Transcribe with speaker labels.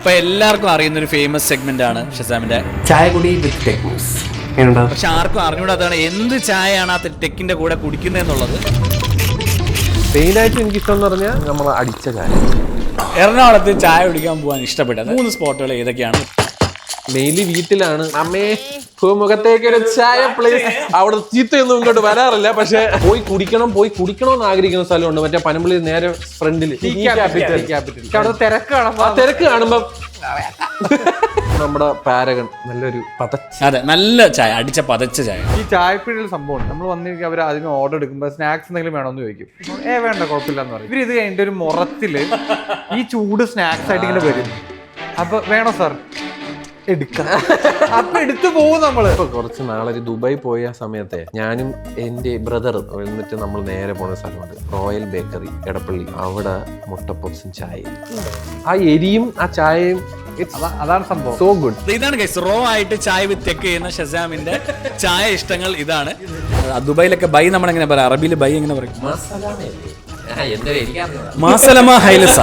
Speaker 1: ഇപ്പൊ എല്ലാവർക്കും അറിയുന്ന ഒരു ഫേമസ് സെഗ്മെന്റ് ആണ് ഷസാമിന്റെ
Speaker 2: ചായ കുടി വിത്ത് ടെക്നൂസ്.
Speaker 1: പക്ഷെ ആർക്കും അറിഞ്ഞൂടാതാണ് എന്ത് ചായയാണ് ആ ടെക്കിന്റെ കൂടെ കുടിക്കുന്നത് എന്നുള്ളത്.
Speaker 2: മെയിനായിട്ട് എനിക്കിഷ്ടം എന്ന് പറഞ്ഞാൽ നമ്മൾ അടിച്ച ചായ.
Speaker 1: എറണാകുളത്ത് ചായ കുടിക്കാൻ പോകാൻ ഇഷ്ടപ്പെട്ടത് 3 സ്പോട്ടുകൾ ഏതൊക്കെയാണ്?
Speaker 2: മെയിൻലി വീട്ടിലാണ്. അമ്മേ മുഖത്തേക്ക് ഒരു ചായ പ്ലേസ്. അവിടെ ചീത്തയൊന്നും ഇങ്ങോട്ട് വരാറില്ല, പക്ഷെ പോയി കുടിക്കണമെന്ന് ആഗ്രഹിക്കുന്ന സ്ഥലമുണ്ട്. മറ്റേ പനമ്പള്ളി നേരെ ഫ്രണ്ടില് തിരക്ക് കാണുമ്പോ നമ്മുടെ പാരഗൺ നല്ലൊരു
Speaker 1: അതെ, നല്ല ചായ, അടിച്ച പതച്ച ചായ.
Speaker 3: ഈ ചായപ്പീടിയിൽ സംഭവം നമ്മൾ വന്നിരിക്കും, അവർ അതിന് ഓർഡർ എടുക്കുമ്പോൾ സ്നാക്സ് എന്തെങ്കിലും വേണമെന്ന് ചോദിക്കും. വേണ്ട കുഴപ്പമില്ല എന്ന് പറയും. ഇവർ ഇത് കഴിഞ്ഞിട്ട് ഒരു മുറത്തില് ഈ ചൂട് സ്നാക്സ് ആയിട്ട് ഇങ്ങനെ വരും. അപ്പൊ വേണോ സാർ എടുക്കാം, അപ്പൊ എടുത്തു പോകും നമ്മള്.
Speaker 2: കുറച്ച് നാളെ ദുബായ് പോയ സമയത്തെ ഞാനും എന്റെ ബ്രദറും എന്നിട്ട് നമ്മൾ നേരെ പോണ സ്ഥലമുണ്ട്, റോയൽ ബേക്കറി എടപ്പള്ളി. അവിടെ മുട്ടപ്പപ്സും ചായയും, ആ എരിയും ആ ചായയും,
Speaker 3: അതാണ് സംഭവം.
Speaker 2: So good.
Speaker 1: ഇതാണ് ഗൈസ്, റോ ആയിട്ട് ചായ വിത്ത് ടെക്ക് ചെയ്യുന്ന ഷസാമിന്റെ ചായ ഇഷ്ടങ്ങൾ ഇതാണ്. ദുബായിലൊക്കെ ബൈ നമ്മളെങ്ങനെ പറയാം? അറബിയിൽ ബൈ എങ്ങനെ പറയും? മാസലമ ഹൈലസ.